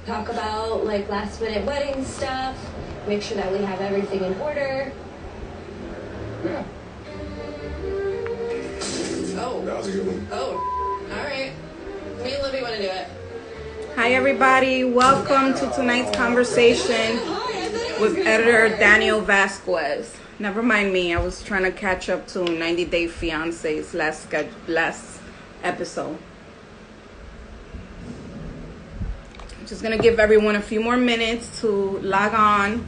talk about like last minute wedding stuff, make sure that we have everything in order. Yeah. Oh. That was a good one. Oh. All right. Me and Libby want to do it. Hi everybody, welcome to tonight's conversation with editor Daniel Vazquez. Never mind me, I was trying to catch up to 90 Day Fiancé's last episode. Just gonna give everyone a few more minutes to log on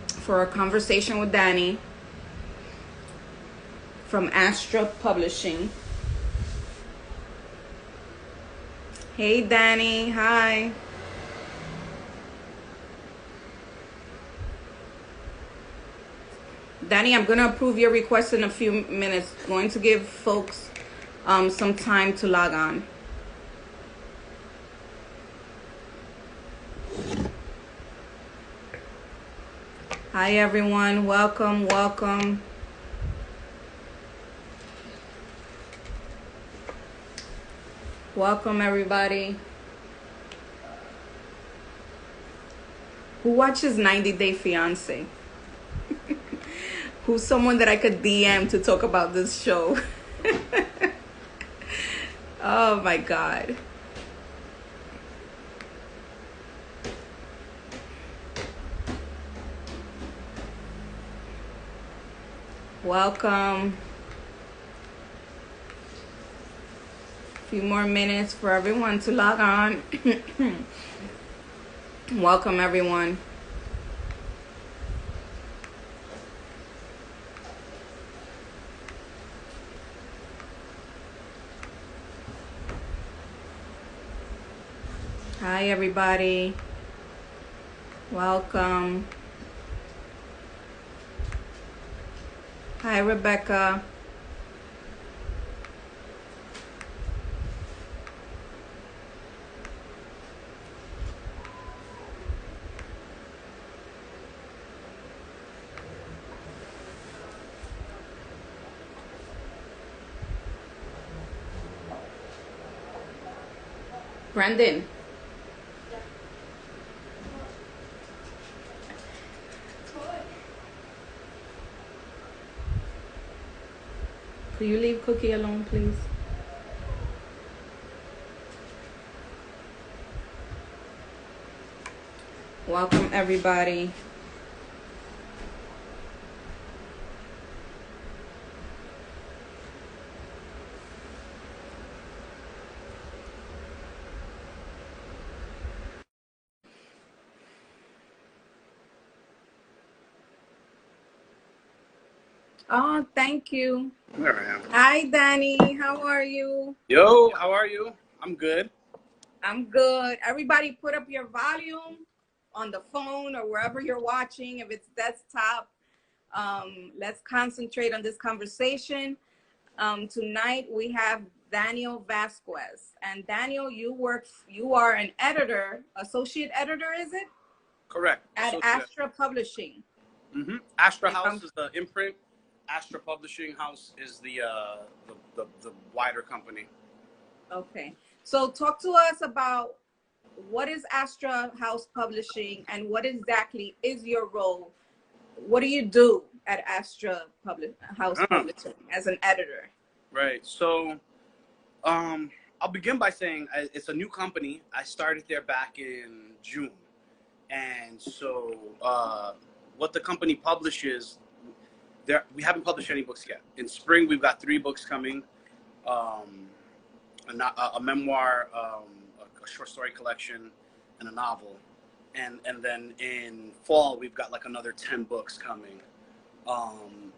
for a conversation with Danny from Astra Publishing. Hey Danny, hi. Danny, I'm gonna approve your request in a few minutes. Going to give folks some time to log on. Hi everyone, welcome, welcome. Welcome everybody. Who watches 90 Day Fiancé? Who's someone that I could DM to talk about this show? Oh my God. Welcome. Few more minutes for everyone to log on. Welcome everyone. Hi everybody. Welcome. Hi Rebecca. Brandon. Could you leave Cookie alone, please? Welcome everybody. Oh, thank you. There I am. Hi, Danny. How are you? Yo, how are you? I'm good. I'm good. Everybody put up your volume on the phone or wherever you're watching. If it's desktop, let's concentrate on this conversation. Tonight we have Daniel Vazquez. And Daniel, you are an editor, associate editor, is it? Correct. At Astra Publishing. Mm-hmm. Astra House is the imprint. Astra Publishing House is the wider company. Okay. So talk to us about what is Astra House Publishing and what exactly is your role? What do you do at Astra House Publishing as an editor? Right. So I'll begin by saying it's a new company. I started there back in June. And so what the company publishes, we haven't published any books yet. In spring, we've got 3 books coming. A memoir, a short story collection, and a novel. And then in fall, we've got like another 10 books coming.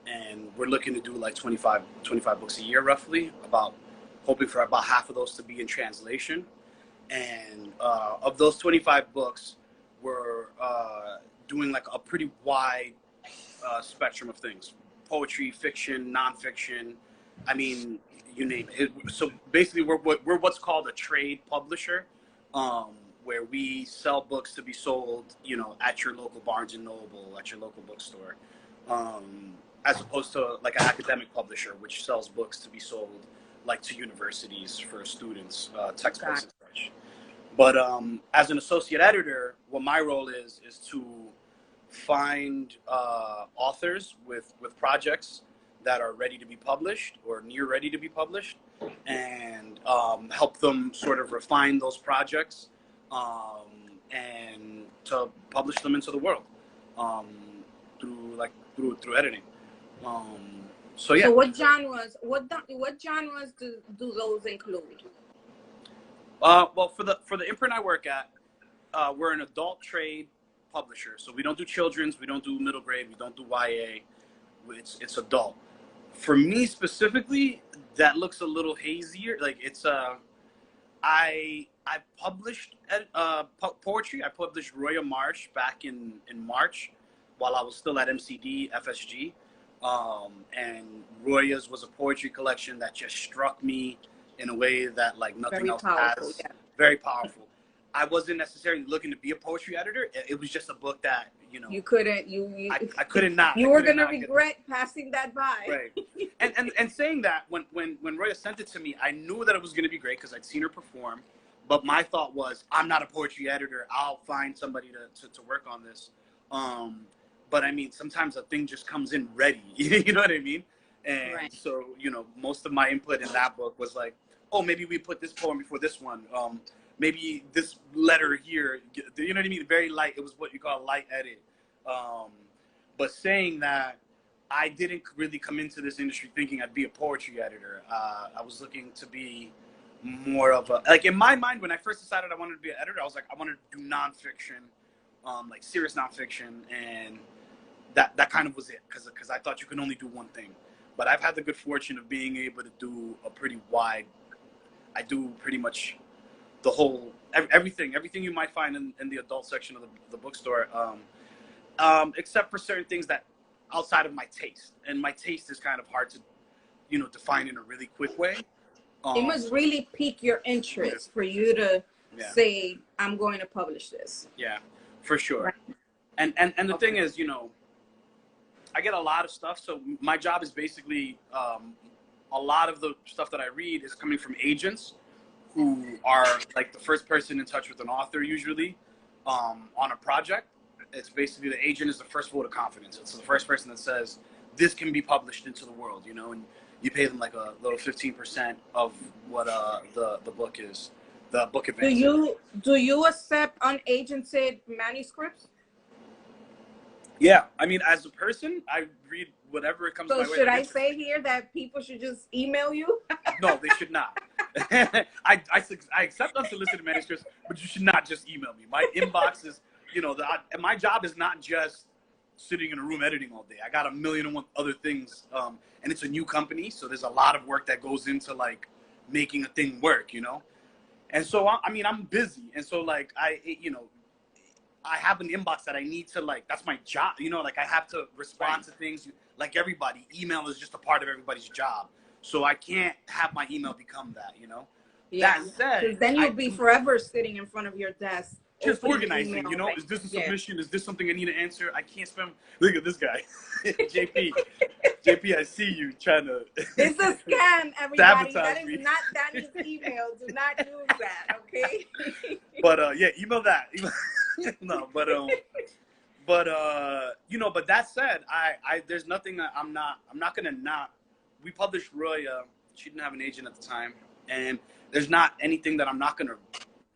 And we're looking to do like 25 books a year, roughly, hoping for about half of those to be in translation. And of those 25 books, we're doing like a pretty wide spectrum of things: poetry, fiction, nonfiction. I mean, you name it. So basically, we're what's called a trade publisher, where we sell books to be sold, at your local Barnes and Noble, at your local bookstore, as opposed to like an academic publisher, which sells books to be sold like to universities for students, textbooks and such. But as an associate editor, what my role is to find authors with projects that are ready to be published or near ready to be published, and help them sort of refine those projects and to publish them into the world through editing. So yeah. So what genres? What genres do those include? Well, for the imprint I work at, we're an adult trade publisher. So we don't do children's, we don't do middle grade, we don't do YA. It's adult. For me specifically, that looks a little hazier. Like it's I published poetry. I published Roya Marsh back in March, while I was still at MCD FSG. And Roya's was a poetry collection that just struck me in a way that like nothing else has. Yeah. Very powerful. I wasn't necessarily looking to be a poetry editor. It was just a book that, you know, you couldn't, I couldn't not. You were going to regret passing that by. Right. And saying that, when Roya sent it to me, I knew that it was going to be great because I'd seen her perform. But my thought was, I'm not a poetry editor. I'll find somebody to work on this. But I mean, sometimes a thing just comes in ready. You know what I mean? And right. So, you know, most of my input in that book was like, oh, maybe we put this poem before this one. Maybe this letter here, you know what I mean? Very light. It was what you call a light edit. But saying that, I didn't really come into this industry thinking I'd be a poetry editor. I was looking to be more of a, like in my mind, when I first decided I wanted to be an editor, I was like, I wanted to do nonfiction, like serious nonfiction. And that kind of was it. Cause I thought you could only do one thing. But I've had the good fortune of being able to do a pretty wide, I do pretty much the whole, everything you might find in the adult section of the bookstore, except for certain things that outside of my taste. And my taste is kind of hard to, you know, define in a really quick way. It must really pique your interest for you to say, I'm going to publish this. Yeah, for sure. Right. And the thing is, you know, I get a lot of stuff. So my job is basically, a lot of the stuff that I read is coming from agents who are like the first person in touch with an author usually on a project. It's basically the agent is the first vote of confidence. It's the first person that says, this can be published into the world, you know, and you pay them like a little 15% of what the book is, the book advance. Do you accept unagented manuscripts? Yeah, I mean, as a person, I read whatever it comes my way. So should I say here that people should just email you? No, they should not. I accept unsolicited manuscripts, but you should not just email me. My inbox is, you know, my job is not just sitting in a room editing all day. I got 1,000,001 other things, and it's a new company, so there's a lot of work that goes into like making a thing work, you know. And so I mean, I'm busy, and so like I have an inbox that I need to, like, that's my job, you know, like I have to respond to things like everybody. Email is just a part of everybody's job. So I can't have my email become that, you know. Yeah. That said, then you'll be forever sitting in front of your desk. Just organizing, you know, is this a submission? Is this something I need to answer? I can't spend, look at this guy, JP, I see you trying to. It's a scam, everybody. That is not Danny's email. Do not use that, okay? But yeah, email that. No, but you know, but that said, I there's nothing that I'm not gonna not. We published Roya. She didn't have an agent at the time, and there's not anything that I'm not gonna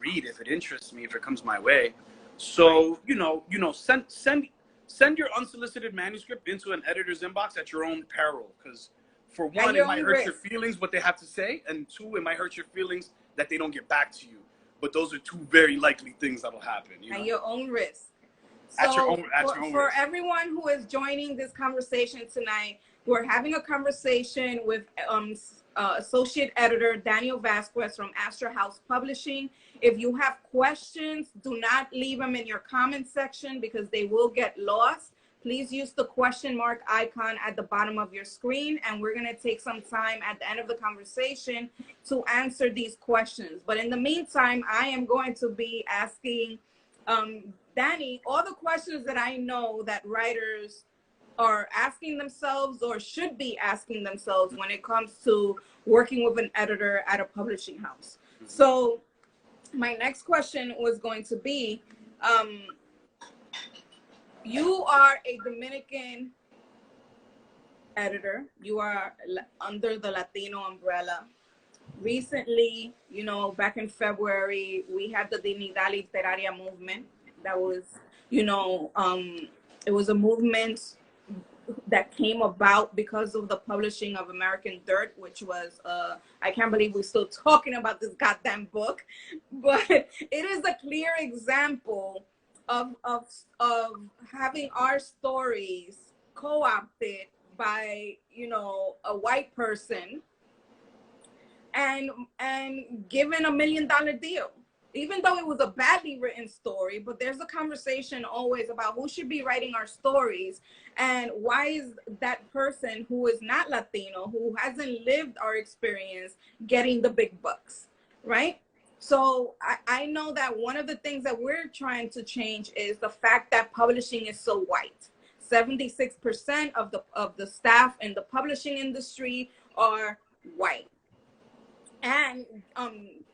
read if it interests me, if it comes my way. So you know, send your unsolicited manuscript into an editor's inbox at your own peril, because for one, it might hurt your feelings what they have to say, and two, it might hurt your feelings that they don't get back to you. But those are two very likely things that'll happen. You know? At your own risk. At your own for risk. Everyone who is joining this conversation tonight, we're having a conversation with Associate Editor Daniel Vazquez from Astra House Publishing. If you have questions, do not leave them in your comment section because they will get lost. Please use the question mark icon at the bottom of your screen, and we're going to take some time at the end of the conversation to answer these questions. But in the meantime, I am going to be asking Danny all the questions that I know that writers are asking themselves or should be asking themselves when it comes to working with an editor at a publishing house. So my next question was going to be, you are a Dominican editor. You are under the Latino umbrella. Recently, you know, back in February, we had the Dignidad Literaria movement. That was, you know, it was a movement that came about because of the publishing of American Dirt, which was, I can't believe we're still talking about this goddamn book, but it is a clear example of having our stories co-opted by, you know, a white person and given $1 million deal, even though it was a badly written story. But there's a conversation always about who should be writing our stories, and why is that person who is not Latino, who hasn't lived our experience, getting the big bucks, right? So I know that one of the things that we're trying to change is the fact that publishing is so white. 76% of the staff in the publishing industry are white. And,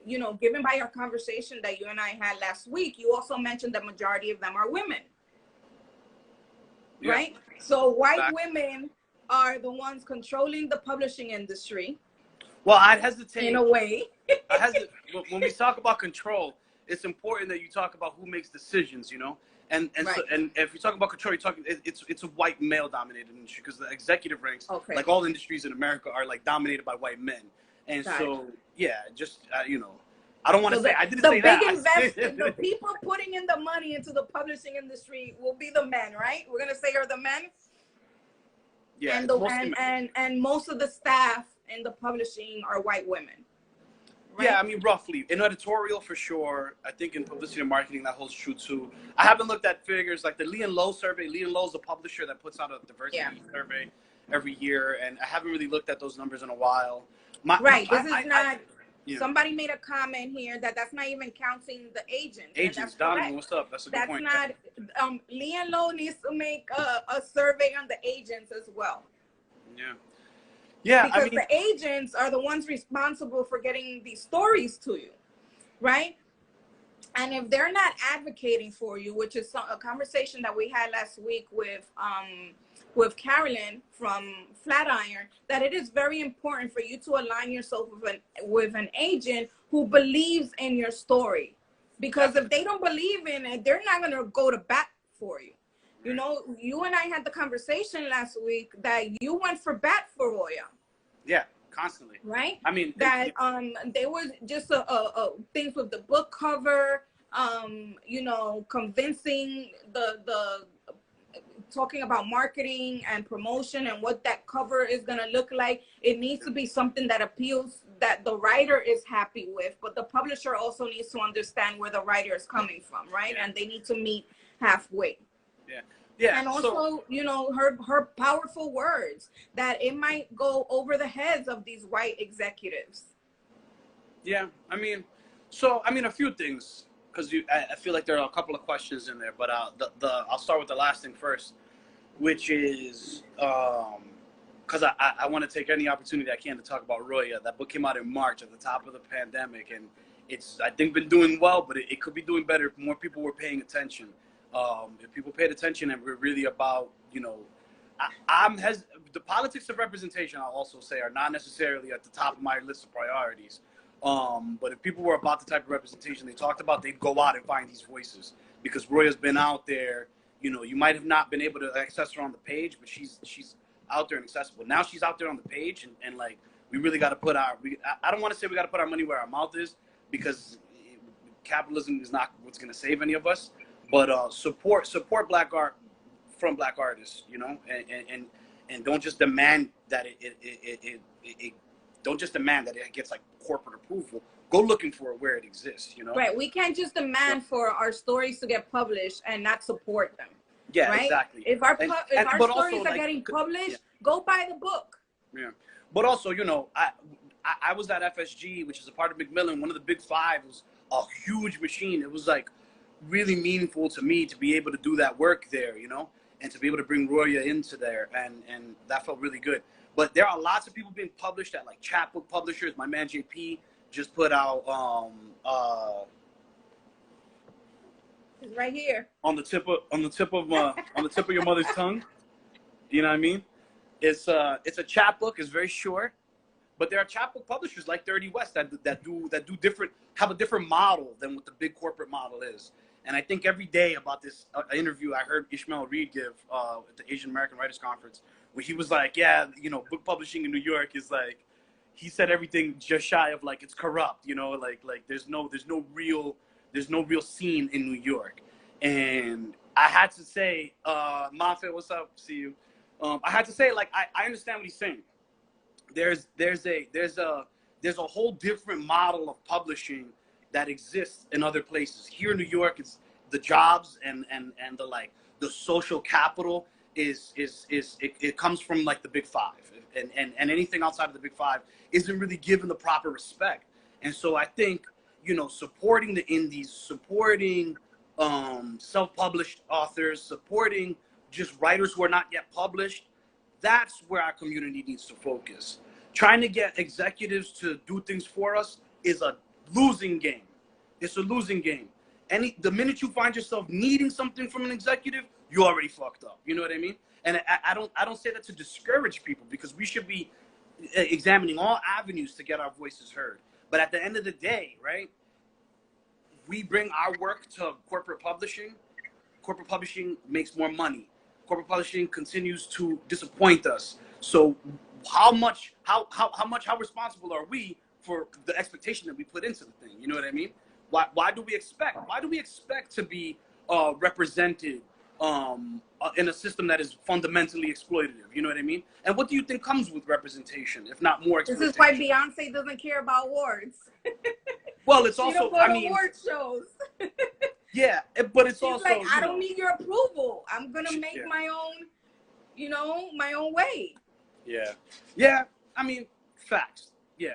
you know, given by our conversation that you and I had last week, you also mentioned the majority of them are women, right? So white women are the ones controlling the publishing industry. Well, I'd hesitate. In a way. When we talk about control, it's important that you talk about who makes decisions, you know? And right. So, and if you talk about control, you're talking, it's a white male dominated industry, because the executive ranks, okay, like all industries in America, are like dominated by white men. And so, yeah, just, you know, I don't want to say, I didn't say that. The people putting in the money into the publishing industry will be the men, right? We're going to say are the men. Yeah. And most of the staff in the publishing are white women. Right? Yeah, I mean, roughly. In editorial, for sure. I think in publicity and marketing, that holds true, too. I haven't looked at figures like the Lee & Low survey. Lee & Low is a publisher that puts out a diversity survey every year, and I haven't really looked at those numbers in a while. Somebody made a comment here that's not even counting the agents. Agents, Donovan, what's up? That's a good point. That's not, Lee & Low needs to make a survey on the agents as well. Yeah. Yeah, because the agents are the ones responsible for getting these stories to you, right? And if they're not advocating for you, which is a conversation that we had last week with Carolyn from Flatiron, that it is very important for you to align yourself with an agent who believes in your story. Because if they don't believe in it, they're not going to go to bat for you. You know, you and I had the conversation last week that you went for bat for Roya. Yeah, constantly. Right? I mean, that there was just things with the book cover, you know, convincing the talking about marketing and promotion and what that cover is going to look like. It needs to be something that appeals, that the writer is happy with, but the publisher also needs to understand where the writer is coming from, right? Yeah. And they need to meet halfway. Yeah. Yeah. And also, you know, her powerful words that it might go over the heads of these white executives. Yeah. I mean, a few things, because I feel like there are a couple of questions in there, but I'll start with the last thing first, which is because I want to take any opportunity I can to talk about Roya. That book came out in March at the top of the pandemic, and it's, I think, been doing well, but it could be doing better if more people were paying attention. If people paid attention and we're really about, you know, the politics of representation, I'll also say, are not necessarily at the top of my list of priorities. But if people were about the type of representation they talked about, they'd go out and find these voices, because Roya's been out there. You know, you might have not been able to access her on the page, but she's out there and accessible. Now she's out there on the page, and like, we really got to put I don't want to say we got to put our money where our mouth is, because capitalism is not what's going to save any of us. But support Black art from Black artists, you know, and don't just demand that don't just demand that it gets like corporate approval. Go looking for it where it exists, you know. Right. We can't just demand for our stories to get published and not support them. Yeah, right? Exactly. If our stories are getting published, go buy the book. Yeah. But also, you know, I was at FSG, which is a part of Macmillan. One of the big five. It was a huge machine. It was like really meaningful to me to be able to do that work there, you know, and to be able to bring Roya into there, and that felt really good. But there are lots of people being published at like chapbook publishers. My man JP just put out It's right here. On the tip of your mother's tongue. You know what I mean? It's a chapbook. It's very short, but there are chapbook publishers like 30 West that do different, have a different model than what the big corporate model is. And I think every day about this interview I heard Ishmael Reed give at the Asian American Writers Conference, where he was like, yeah, you know, book publishing in New York is like, he said everything just shy of like it's corrupt, you know, like there's no real scene in New York. And I had to say, Mafe, what's up? See you. I had to say, like, I understand what he's saying. There's a whole different model of publishing that exists in other places. Here in New York, it's the jobs and the like the social capital it comes from like the Big Five, and anything outside of the Big Five isn't really given the proper respect. And so I think, you know, supporting the indies, supporting self-published authors, supporting just writers who are not yet published, that's where our community needs to focus. Trying to get executives to do things for us is a losing game. It's a losing game. The minute you find yourself needing something from an executive, you already fucked up. You know what I mean? And I don't say that to discourage people, because we should be examining all avenues to get our voices heard. But at the end of the day, right, we bring our work to corporate publishing. Corporate publishing makes more money. Corporate publishing continues to disappoint us. So how responsible are we for the expectation that we put into the thing? You know what I mean? Why do we expect to be represented in a system that is fundamentally exploitative? You know what I mean? And what do you think comes with representation, if not more exploitation? This is why Beyonce doesn't care about awards. Well, it's she also, don't go to award shows. Yeah, but it's She's also like, I don't need your approval. I'm gonna make yeah. my own, you know, my own way. Yeah. I mean, facts. Yeah,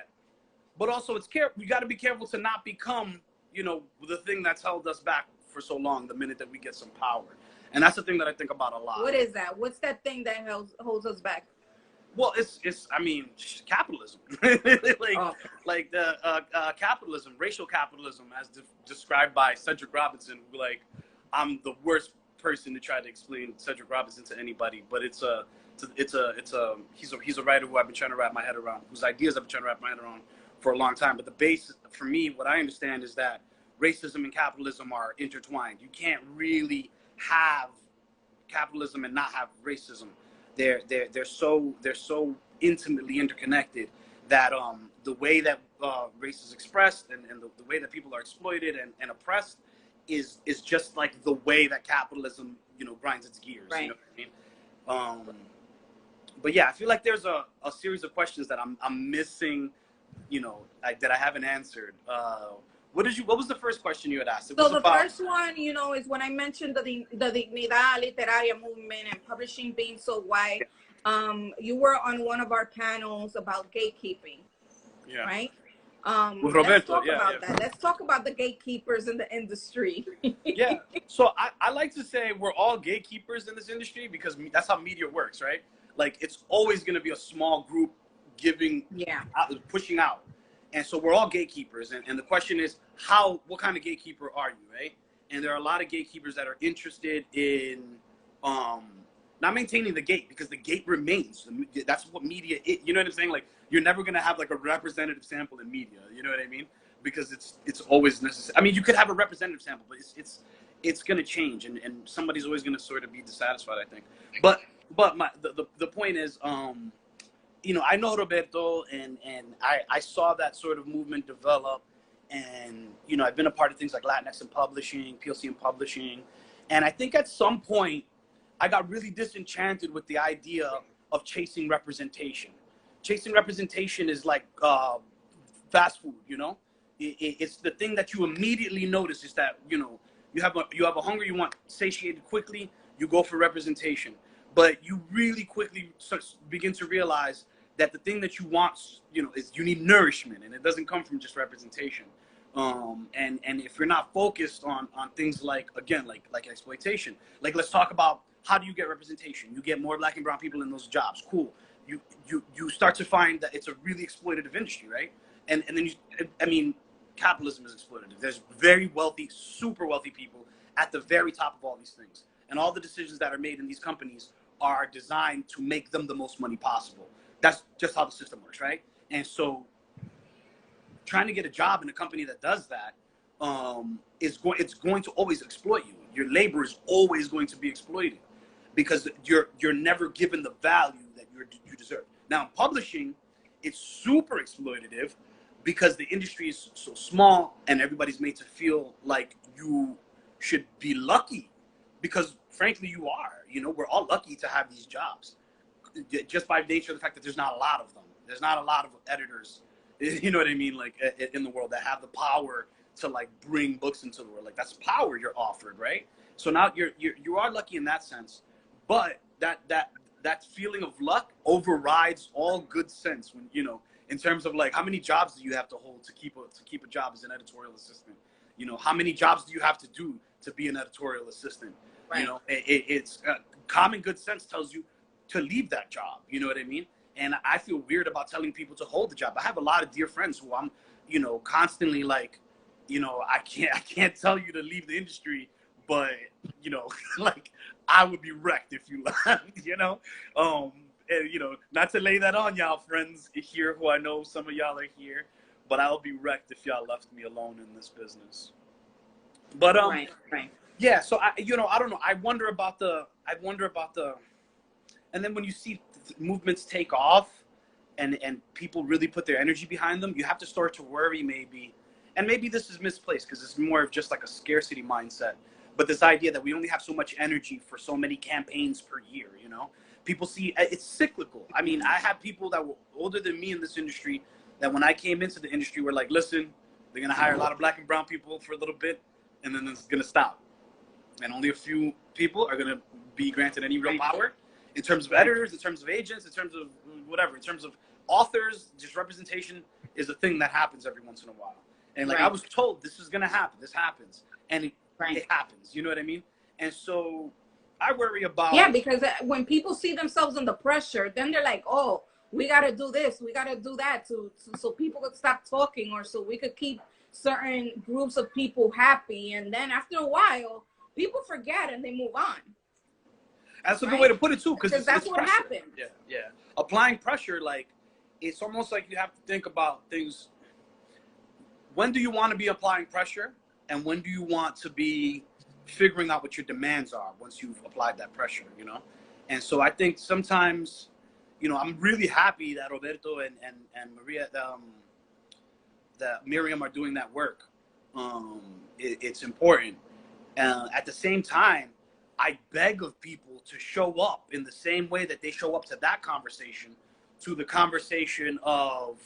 but also we got to be careful to not become, you know, the thing that's held us back for so long. The minute that we get some power, and that's the thing that I think about a lot. What is that? What's that thing that holds us back? Well, it's I mean, capitalism, like the capitalism, racial capitalism, as described by Cedric Robinson. Like, I'm the worst person to try to explain Cedric Robinson to anybody, but he's a writer who I've been trying to wrap my head around, whose ideas I've been trying to wrap my head around for a long time. But the base, for me, what I understand is that racism and capitalism are intertwined. You can't really have capitalism and not have racism. They're so intimately interconnected that the way that race is expressed and the way that people are exploited and oppressed is just like the way that capitalism, you know, grinds its gears. Right. You know what I mean? But yeah, I feel like there's a series of questions that I'm missing, you know, that I haven't answered. What was the first question you had asked? First one, you know, is when I mentioned the Dignidad Literaria movement and publishing being so white. You were on one of our panels about gatekeeping, right? Let's talk about that. Let's talk about the gatekeepers in the industry. Yeah. So I like to say we're all gatekeepers in this industry, because that's how media works, right? Like, it's always going to be a small group pushing out. And so we're all gatekeepers. And the question is, what kind of gatekeeper are you, right? And there are a lot of gatekeepers that are interested in not maintaining the gate, because the gate remains. That's what media is. You know what I'm saying? Like, you're never going to have like a representative sample in media. You know what I mean? Because it's always necessary. I mean, you could have a representative sample, but it's going to change, and somebody's always going to sort of be dissatisfied, I think. But the point is, you know, I know Roberto, and I saw that sort of movement develop, and, you know, I've been a part of things like Latinx in publishing, PLC in publishing, and I think at some point I got really disenchanted with the idea of chasing representation. Chasing representation is like fast food, you know? It's the thing that you immediately notice is that, you know, you have a hunger you want satiated quickly, you go for representation. But you really quickly begin to realize that the thing that you want, you know, is you need nourishment, and it doesn't come from just representation. And if you're not focused on things like, again, like exploitation, like, let's talk about how do you get representation? You get more Black and brown people in those jobs. Cool. You start to find that it's a really exploitative industry, right? And then capitalism is exploitative. There's very wealthy, super wealthy people, at the very top of all these things. And all the decisions that are made in these companies are designed to make them the most money possible. That's just how the system works, right? And so trying to get a job in a company that does that it's going to always exploit you. Your labor is always going to be exploited because you're never given the value that you deserve. Now, in publishing, it's super exploitative because the industry is so small and everybody's made to feel like you should be lucky because, frankly, you are. You know, we're all lucky to have these jobs just by nature of the fact that there's not a lot of them. There's not a lot of editors, you know what I mean, like in the world that have the power to like bring books into the world. Like that's power you're offered, right? So now you are lucky in that sense, but that feeling of luck overrides all good sense when, you know, in terms of like how many jobs do you have to hold to keep a job as an editorial assistant? You know, how many jobs do you have to do to be an editorial assistant? Right. You know, it's common good sense tells you to leave that job. You know what I mean? And I feel weird about telling people to hold the job. I have a lot of dear friends who I'm, you know, constantly like, you know, I can't tell you to leave the industry, but you know, like I would be wrecked if you left, you know. And, you know, not to lay that on y'all friends here who I know some of y'all are here, but I'll be wrecked if y'all left me alone in this business. But right. Yeah, so I don't know. I wonder about the and then when you see movements take off and people really put their energy behind them, you have to start to worry maybe. And maybe this is misplaced because it's more of just like a scarcity mindset. But this idea that we only have so much energy for so many campaigns per year, you know? People see it's cyclical. I mean, I have people that were older than me in this industry that when I came into the industry were like, listen, they're going to hire a lot of black and brown people for a little bit and then it's going to stop. And only a few people are going to be granted any real power in terms of editors, in terms of agents, in terms of whatever, in terms of authors. Just representation is a thing that happens every once in a while. And like I was told this is going to happen. This happens. And it happens. You know what I mean? And so I worry about. Yeah, because when people see themselves under pressure, then they're like, oh, we got to do this. We got to do that so people could stop talking or so we could keep certain groups of people happy. And then after a while, people forget and they move on. That's a good way to put it too, because that's what happened. Yeah. Applying pressure, like it's almost like you have to think about things. When do you want to be applying pressure, and when do you want to be figuring out what your demands are once you've applied that pressure, you know? And so I think sometimes, you know, I'm really happy that Roberto and Maria, that Miriam are doing that work. It's important. At the same time, I beg of people to show up in the same way that they show up to that conversation, to the conversation of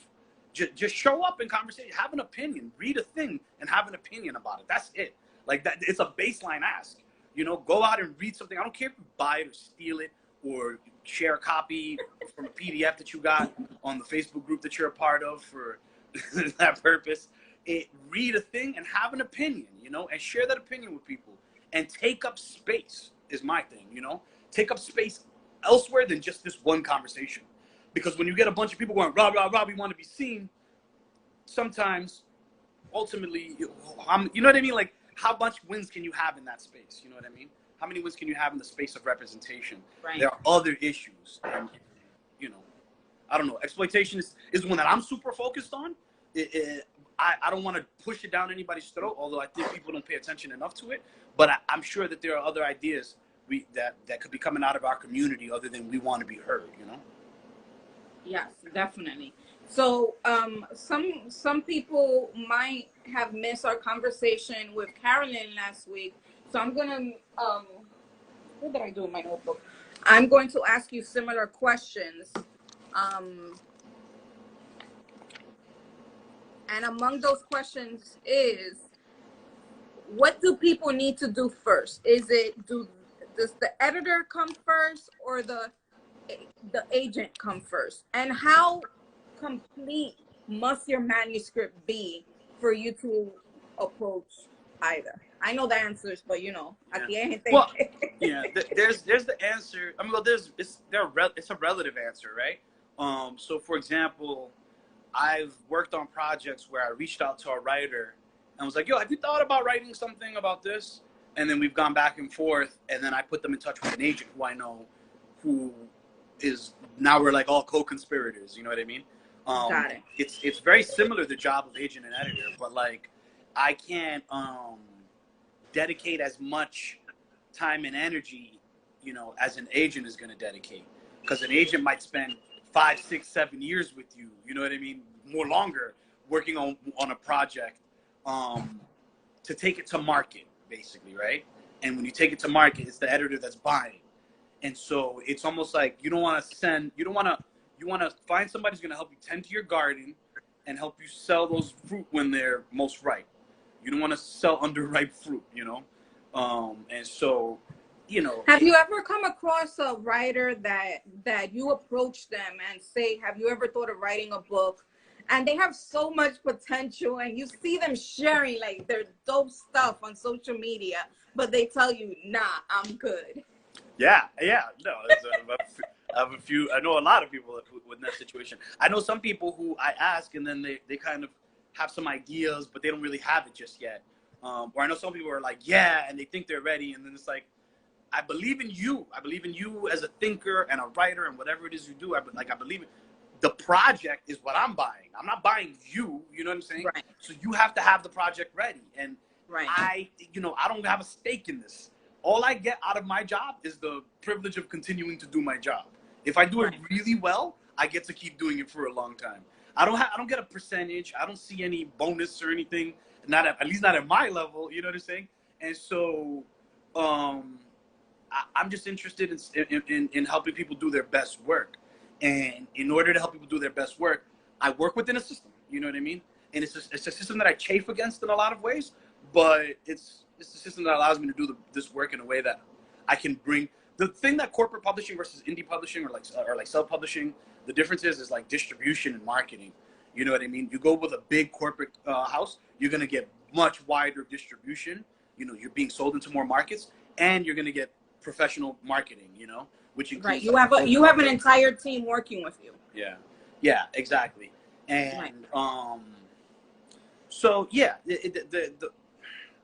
just show up in conversation, have an opinion, read a thing and have an opinion about it. That's it. Like that, it's a baseline ask. You know, go out and read something. I don't care if you buy it or steal it or share a copy from a PDF that you got on the Facebook group that you're a part of for that purpose. Read a thing and have an opinion, you know, and share that opinion with people. And take up space is my thing, you know? Take up space elsewhere than just this one conversation. Because when you get a bunch of people going, rah, rah, rah, we want to be seen, sometimes, ultimately, you know what I mean? Like, how much wins can you have in that space? You know what I mean? How many wins can you have in the space of representation? Right. There are other issues. And, you know, I don't know. Exploitation is one that I'm super focused on. I don't want to push it down anybody's throat, although I think people don't pay attention enough to it. But I'm sure that there are other ideas that could be coming out of our community other than we want to be heard, you know? Yes, definitely. So some people might have missed our conversation with Carolyn last week. So I'm going to, what did I do in my notebook? I'm going to ask you similar questions. And among those questions is, what do people need to do first? Does the editor come first or the agent come first? And how complete must your manuscript be for you to approach either? I know the answers, but you know, at the end. Well, yeah, there's the answer. I mean, well, it's a relative answer, right? So for example, I've worked on projects where I reached out to a writer and was like, yo, have you thought about writing something about this? and then we've gone back and forth, and then I put them in touch with an agent who I know, who is now we're like all co-conspirators. You know what I mean? Got it. It's very similar, the job of agent and editor, but like I can't dedicate as much time and energy, you know, as an agent is going to dedicate, because an agent might spend 5, 6, 7 years with you. You know what I mean? More longer working on a project to take it to market, basically, right? And when you take it to market, it's the editor that's buying. And so it's almost like you want to find somebody who's going to help you tend to your garden and help you sell those fruit when they're most ripe. You don't want to sell underripe fruit, you know? And so, you know. Have you ever come across a writer that you approach them and say, have you ever thought of writing a book? And they have so much potential, and you see them sharing like their dope stuff on social media, but they tell you, nah, I'm good. Yeah. No, I have a few. I know a lot of people with that situation. I know some people who I ask, and then they kind of have some ideas, but they don't really have it just yet. Or I know some people are like, yeah, and they think they're ready, and then it's like, I believe in you. I believe in you as a thinker and a writer and whatever it is you do. I believe in the project is what I'm buying. I'm not buying you. You know what I'm saying? Right. So you have to have the project ready. And right. I don't have a stake in this. All I get out of my job is the privilege of continuing to do my job. If I do it really well, I get to keep doing it for a long time. I don't get a percentage. I don't see any bonus or anything. At least not at my level. You know what I'm saying? And so, I'm just interested in helping people do their best work. And in order to help people do their best work, I work within a system. You know what I mean? And it's a system that I chafe against in a lot of ways, but it's a system that allows me to do this work in a way that I can bring. The thing that corporate publishing versus indie publishing or like self-publishing, the difference is like distribution and marketing. You know what I mean? You go with a big corporate house, you're going to get much wider distribution. You know, you're being sold into more markets, and you're going to get professional marketing, you know, which includes you have an entire team working with you. Yeah, exactly. And so yeah,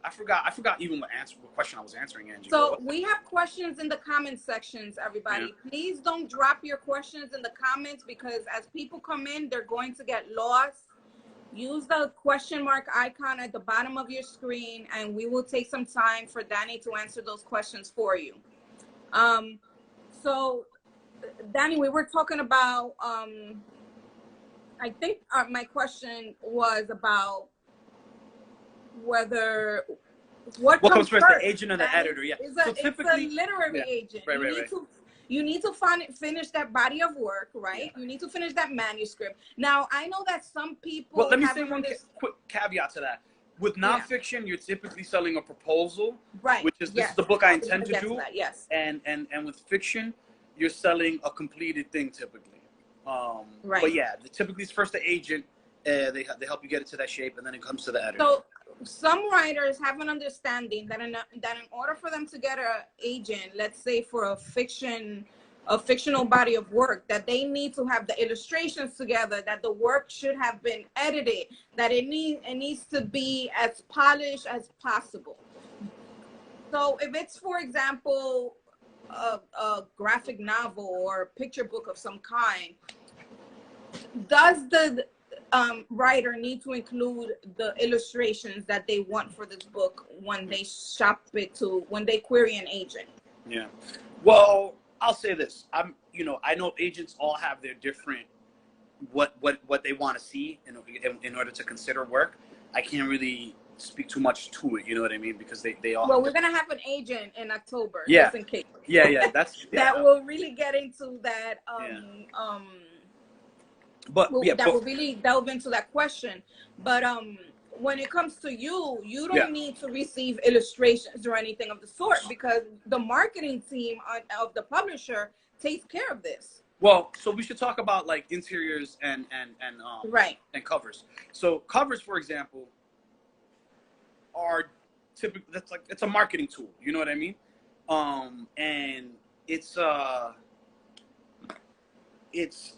I forgot even what question I was answering, Angie. So we have questions in the comment sections, everybody. Yeah. Please don't drop your questions in the comments, because as people come in, they're going to get lost. Use the question mark icon at the bottom of your screen, and we will take some time for Danny to answer those questions for you. So Danny, we were talking about, I think my question was about whether what comes first, the agent or the editor? Yeah, it's a literary agent. You need to finish that body of work, right? You need to finish that manuscript. Now, I know that some people. Well, let me say one quick caveat to that. With nonfiction, you're typically selling a proposal, right? Which is this is the book I intend to do. That, yes. And with fiction, you're selling a completed thing typically. Right. But yeah, typically it's first the agent. They help you get it to that shape, and then it comes to the editor. So some writers have an understanding that in order for them to get an agent, let's say for a fictional body of work, that they need to have the illustrations together, that the work should have been edited, that it needs to be as polished as possible. So if it's, for example, a graphic novel or a picture book of some kind, does the writer need to include the illustrations that they want for this book when they when they query an agent? Yeah. Well, I'll say this. I know agents all have their different what they want to see in order to consider work. I can't really speak too much to it, you know what I mean? Because they all. Well, we're gonna have an agent in October. Yeah. Just in case. Yeah. That's that will really get into that. That will really delve into that question. But when it comes to you don't need to receive illustrations or anything of the sort, because the marketing team of the publisher takes care of this. Well, so we should talk about like interiors and covers. So covers, for example, are typically it's a marketing tool. You know what I mean? And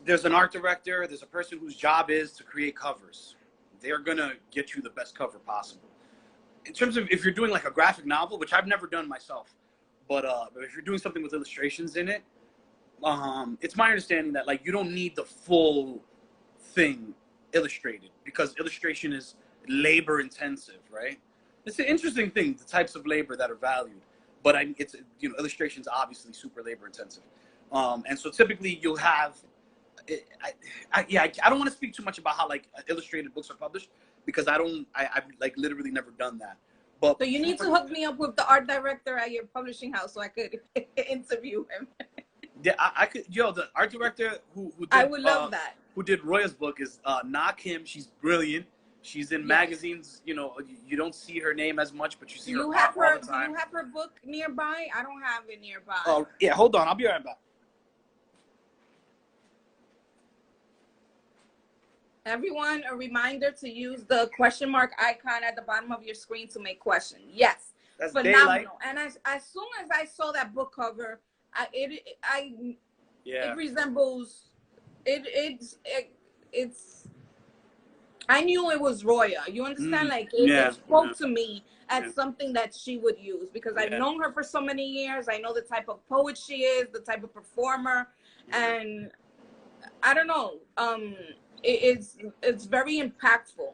there's an art director, there's a person whose job is to create covers. They're gonna get you the best cover possible. in terms of if you're doing like a graphic novel, which I've never done myself, but if you're doing something with illustrations in it, it's my understanding that like you don't need the full thing illustrated because illustration is labor intensive, right? It's an interesting thing, the types of labor that are valued, but it's, you know, illustration's obviously super labor intensive, and so typically you'll have. I don't want to speak too much about how like illustrated books are published because I've like literally never done that. But so you need to hook me up with the art director at your publishing house so I could interview him. Yeah, I could. Yo, the art director who did, I would love that. Who did Roya's book is Na Kim. She's brilliant. She's in magazines. You know, you don't see her name as much, but you see her all the time. Do you have her book nearby? I don't have it nearby. Oh, yeah. Hold on. I'll be right back. Everyone, a reminder to use the question mark icon at the bottom of your screen to make questions. Yes, that's phenomenal. Daylight. And as soon as I saw that book cover, it resembles it's. I knew it was Roya. You understand? Like it spoke to me as something that she would use because I've known her for so many years. I know the type of poet she is, the type of performer, and I don't know. It's very impactful.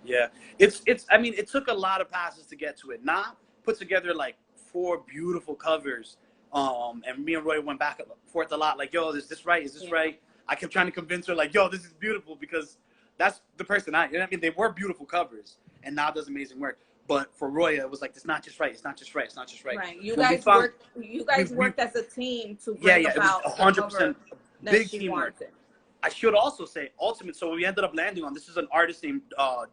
Yeah, it's. I mean, it took a lot of passes to get to it. Na put together like 4 beautiful covers, and me and Roy went back and forth a lot. Like, yo, is this right? Is this right? I kept trying to convince her, like, yo, this is beautiful because that's the person you know what I mean? They were beautiful covers, and Na does amazing work. But for Roya, it was like, it's not just right. It's not just right. It's not just right. Right. You guys worked as a team to bring about it was 100% big teamwork. I should also say ultimate. So we ended up landing on, this is an artist named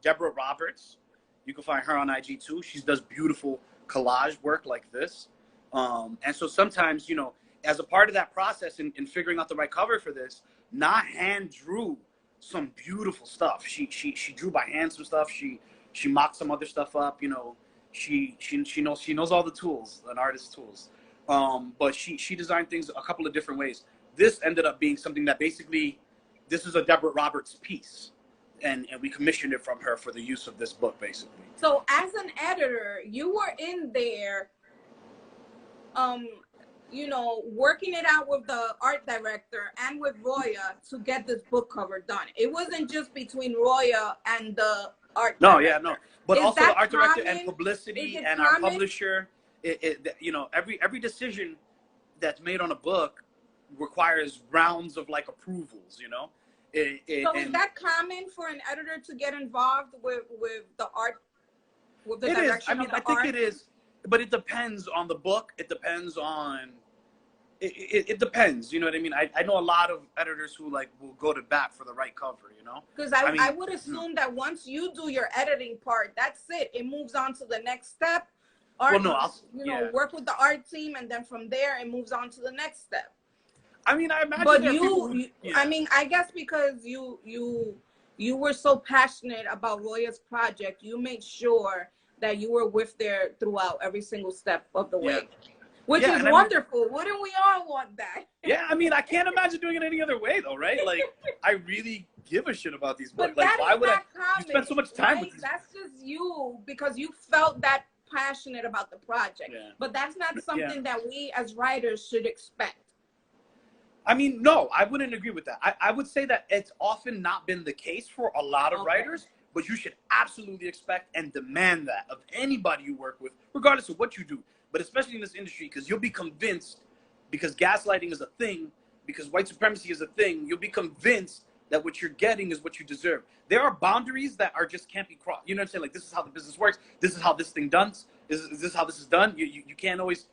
Deborah Roberts. You can find her on IG too. She does beautiful collage work like this. And so sometimes, you know, as a part of that process in figuring out the right cover for this, Na hand drew some beautiful stuff. She drew by hand some stuff. She mocked some other stuff up. You know, she knows all the tools, an artist's tools. But she designed things a couple of different ways. This ended up being something that basically, this is a Deborah Roberts piece, and we commissioned it from her for the use of this book, basically. So as an editor, you were in there, you know, working it out with the art director and with Roya to get this book cover done. It wasn't just between Roya and the art director. But also the art director and publicity and our publisher. You know, every decision that's made on a book requires rounds of like approvals, you know. So is that common for an editor to get involved with the art, with the direction of the art? I think it is, but it depends on the book. It depends on, it depends, you know what I mean? I know a lot of editors who like will go to bat for the right cover, you know? Because I would assume that once you do your editing part, that's it. It moves on to the next step. Art, work with the art team, and then from there it moves on to the next step. I mean, I imagine. But I mean, I guess because you were so passionate about Roya's project, you made sure that you were with there throughout every single step of the way, which is wonderful. Wouldn't we all want that? Yeah, I mean, I can't imagine doing it any other way, though, right? Like, I really give a shit about these books. Like, why would you spend so much time with these? That's just you because you felt that passionate about the project. Yeah. But that's not something that we as writers should expect. I mean, no, I wouldn't agree with that. I would say that it's often not been the case for a lot of writers, but you should absolutely expect and demand that of anybody you work with, regardless of what you do, but especially in this industry, because you'll be convinced, because gaslighting is a thing, because white supremacy is a thing, you'll be convinced that what you're getting is what you deserve. There are boundaries that are just can't be crossed. You know what I'm saying? Like, this is how the business works. This is how this thing done. Is this how this is done? You can't always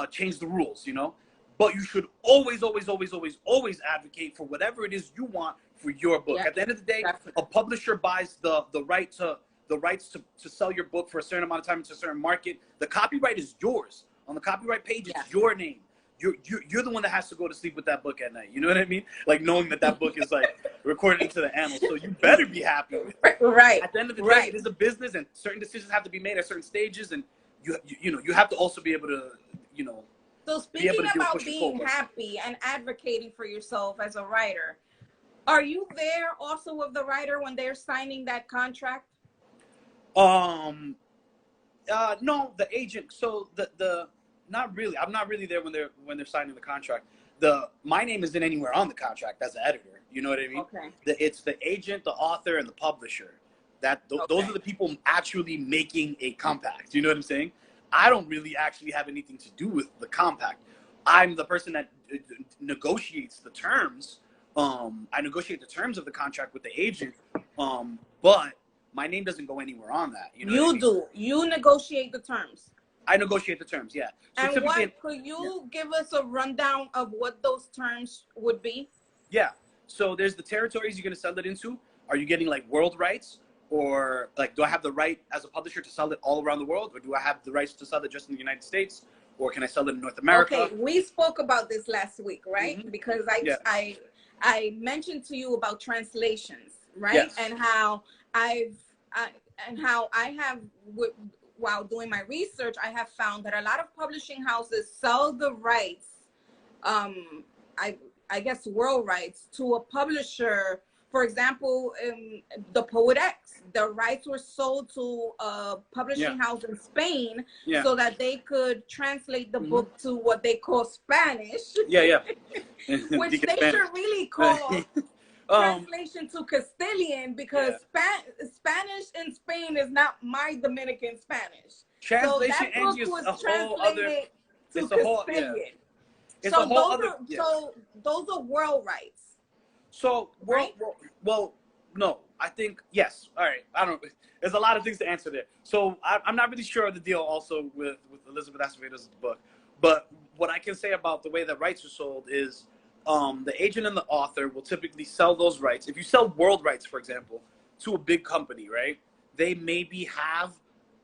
change the rules, you know? But you should always, always, always, always, always advocate for whatever it is you want for your book. At the end of the day, a publisher buys the rights to sell your book for a certain amount of time into a certain market. The copyright is yours. On the copyright page, it's your name. You're the one that has to go to sleep with that book at night. You know what I mean? Like, knowing that book is like recorded into the annals. So you better be happy with it. Right. At the end of the day, it is a business, and certain decisions have to be made at certain stages, and you have to also be able to, you know. So speaking about being happy and advocating for yourself as a writer, are you there also with the writer when they're signing that contract? No, the agent. So the not really. I'm not really there when they're signing the contract. My name isn't anywhere on the contract as an editor. You know what I mean? Okay. It's the agent, the author, and the publisher. Those are the people actually making a compact. You know what I'm saying? I don't really actually have anything to do with the compact. I'm the person that negotiates the terms. I negotiate the terms of the contract with the agent. But my name doesn't go anywhere on that. You know what I mean? do. You negotiate the terms. I negotiate the terms, yeah. So And typically, could you give us a rundown of what those terms would be? yeah. So there's the territories you're going to sell it into. Are you getting like world rights? Or like, do I have the right as a publisher to sell it all around the world? Or do I have the rights to sell it just in the United States? Or can I sell it in North America? Okay, we spoke about this last week, right? Mm-hmm. Because I mentioned to you about translations, right? Yes. And how while doing my research, I have found that a lot of publishing houses sell the rights, I guess world rights, to a publisher. For example, the Poet X, the rights were sold to a publishing house in Spain so that they could translate the book to what they call Spanish. Which they should really call translation to Castilian, because Spanish in Spain is not my Dominican Spanish. Translation, so that book Angie, is was a whole translated to Castilian. It's a whole other. So those are world rights. So, right? well, no, I think, yes. All right. I don't know. There's a lot of things to answer there. So I'm not really sure of the deal also with Elizabeth Acevedo's book. But what I can say about the way that rights are sold is the agent and the author will typically sell those rights. If you sell world rights, for example, to a big company, right? They maybe have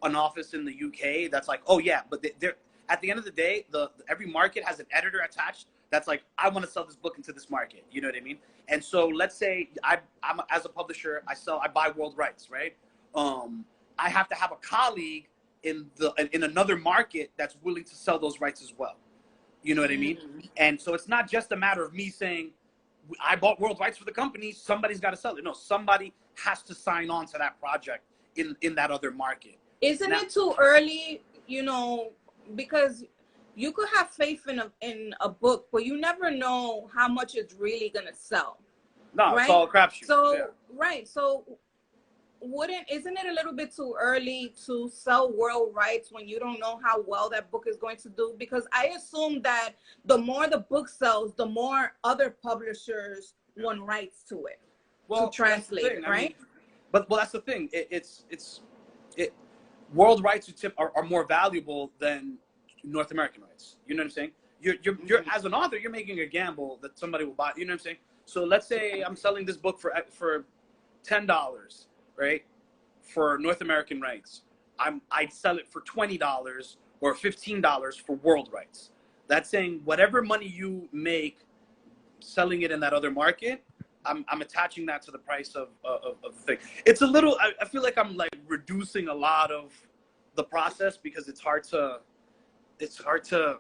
an office in the UK that's like, oh, yeah, but they're at the end of the day, every market has an editor attached that's like, I want to sell this book into this market. You know what I mean? And so let's say I'm as a publisher, I buy world rights, right? I have to have a colleague in another market that's willing to sell those rights as well. You know what I mean? And so it's not just a matter of me saying, I bought world rights for the company, somebody's got to sell it. No, somebody has to sign on to that project in that other market. Isn't it too early, because you could have faith in a book, but you never know how much it's really going to sell. No, right? It's all a crapshoot. So, right. So isn't it a little bit too early to sell world rights when you don't know how well that book is going to do? Because I assume that the more the book sells, the more other publishers want rights to it, to translate it, right? But that's the thing. World rights are more valuable than North American rights. You know what I'm saying? You're as an author, you're making a gamble that somebody will buy. You know what I'm saying? So let's say I'm selling this book for $10, right? For North American rights, I'd sell it for $20 or $15 for world rights. That's saying whatever money you make selling it in that other market, I'm attaching that to the price of the thing. It's a little. I feel like I'm like reducing a lot of the process because it's hard to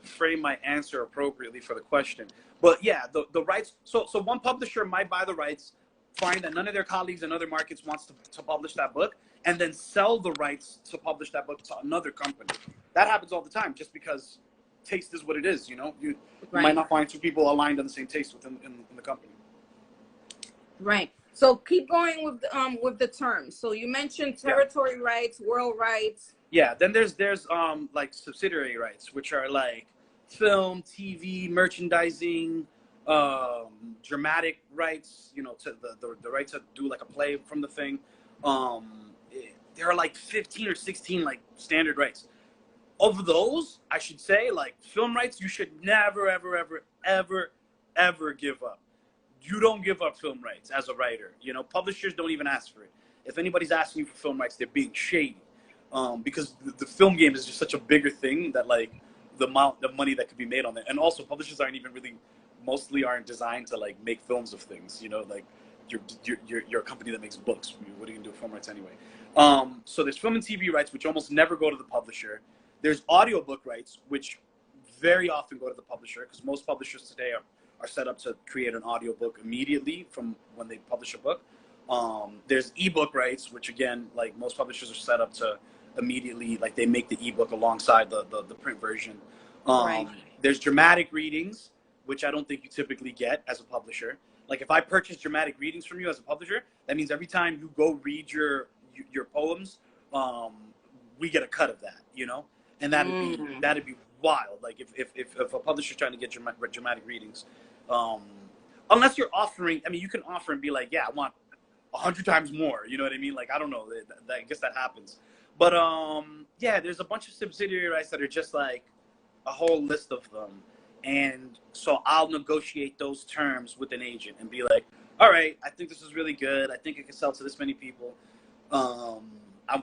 frame my answer appropriately for the question. But yeah, the rights. So one publisher might buy the rights, find that none of their colleagues in other markets wants to publish that book, and then sell the rights to publish that book to another company. That happens all the time, just because taste is what it is. You might not find two people aligned on the same taste within the company. Right. So keep going with the terms. So you mentioned territory rights, world rights. Yeah. Then there's like subsidiary rights, which are like film, TV, merchandising, dramatic rights. To the right to do like a play from the thing. There are like 15 or 16 like standard rights. Of those, I should say, like film rights, you should never, ever, ever, ever, ever give up. You don't give up film rights as a writer. Publishers don't even ask for it. If anybody's asking you for film rights, they're being shady. Because the film game is just such a bigger thing that like the amount of money that could be made on it. And also publishers mostly aren't designed to like make films of things. Like you're a company that makes books. What are you gonna do with film rights anyway? So there's film and TV rights, which almost never go to the publisher. There's audiobook rights, which very often go to the publisher, because most publishers today are set up to create an audiobook immediately from when they publish a book. There's ebook rights, which again, like most publishers are set up to immediately, like they make the ebook alongside the print version. Right. There's dramatic readings, which I don't think you typically get as a publisher. Like if I purchase dramatic readings from you as a publisher, that means every time you go read your poems, we get a cut of that, you know, and that'd be wild. Like if a publisher's trying to get dramatic readings, unless you're offering, I mean, you can offer and be like, yeah, I want 100 times more. You know what I mean? Like, I don't know. I guess that happens. But yeah, there's a bunch of subsidiary rights that are just like a whole list of them. And so I'll negotiate those terms with an agent and be like, all right, I think this is really good. I think it can sell to this many people.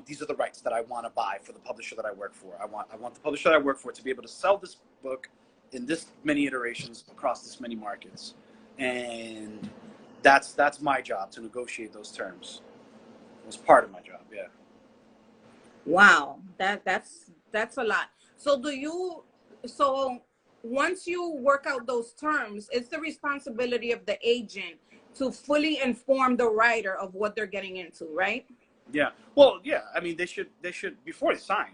These are the rights that I want to buy for the publisher that I work for. I want the publisher that I work for to be able to sell this book in this many iterations across this many markets. And that's my job, to negotiate those terms. It was part of my job, yeah. Wow, that's a lot. So once you work out those terms, it's the responsibility of the agent to fully inform the writer of what they're getting into, right? Yeah. Well, yeah. I mean, they should before they sign.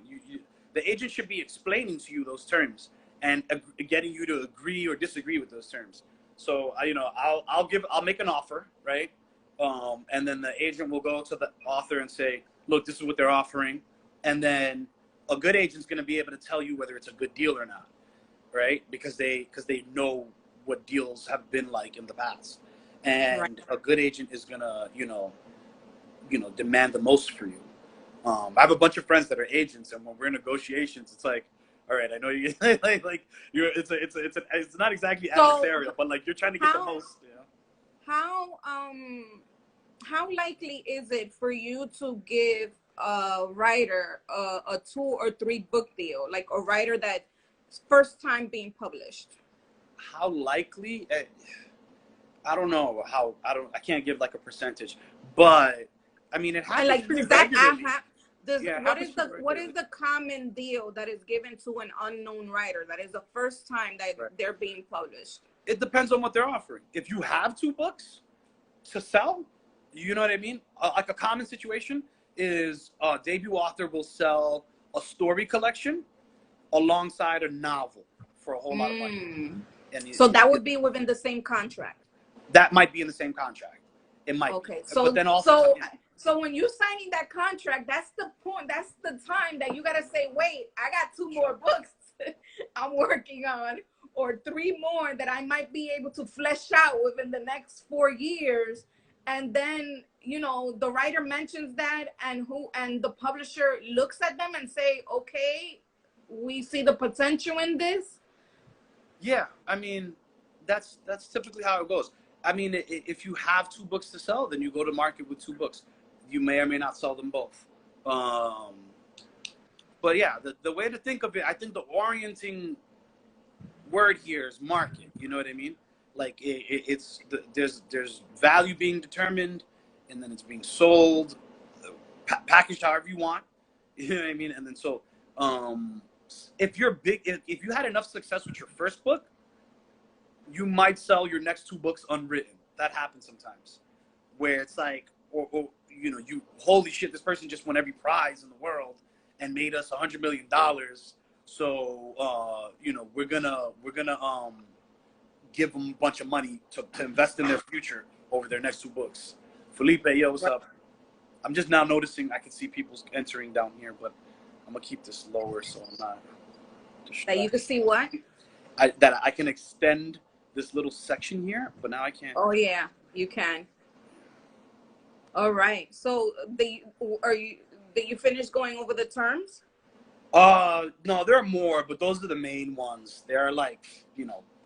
The agent should be explaining to you those terms and getting you to agree or disagree with those terms. So I'll make an offer, right? And then the agent will go to the author and say, look, this is what they're offering. And then a good agent's going to be able to tell you whether it's a good deal or not, right? Because they know what deals have been like in the past. And right. A good agent is going to, demand the most for you. I have a bunch of friends that are agents, and when we're in negotiations, it's like, all right, I know you it's not exactly adversarial, but like you're trying to get the most. Yeah. How likely is it for you to give a writer a 2 or 3 book deal, like a writer that's first time being published? How likely? I don't know. I can't give like a percentage, but I mean it happens like, pretty does that regularly. What is the common deal that is given to an unknown writer that is the first time that they're being published? It depends on what they're offering. If you have 2 books to sell, you know what I mean? Like a common situation is a debut author will sell a story collection alongside a novel for a whole lot of money. And so that would be within the same contract? That might be in the same contract. It might. Okay. So, but then also, so when you're signing that contract, that's the point. That's the time that you got to say, wait, I got 2 more books I'm working on, or 3 more that I might be able to flesh out within the next 4 years. And then, the writer mentions that, and the publisher looks at them and say, okay, we see the potential in this. Yeah. I mean, that's typically how it goes. I mean, if you have 2 books to sell, then you go to market with 2 books. You may or may not sell them both. But yeah, the way to think of it, I think the orienting word here is market. You know what I mean? Like there's value being determined, and then it's being sold, packaged however you want. You know what I mean? And then so if you're big, if you had enough success with your first book, you might sell your next 2 books unwritten. That happens sometimes, where it's like, or you holy shit, this person just won every prize in the world and made us $100 million. So we're gonna give them a bunch of money to invest in their future over their next 2 books. Felipe, yo, what's up? I'm just now noticing I can see people entering down here, but I'm gonna keep this lower so I'm not distracted. That you can see what? That I can extend this little section here, but now I can't. Oh yeah, you can. All right. So did you finish going over the terms? No, there are more, but those are the main ones. There are like,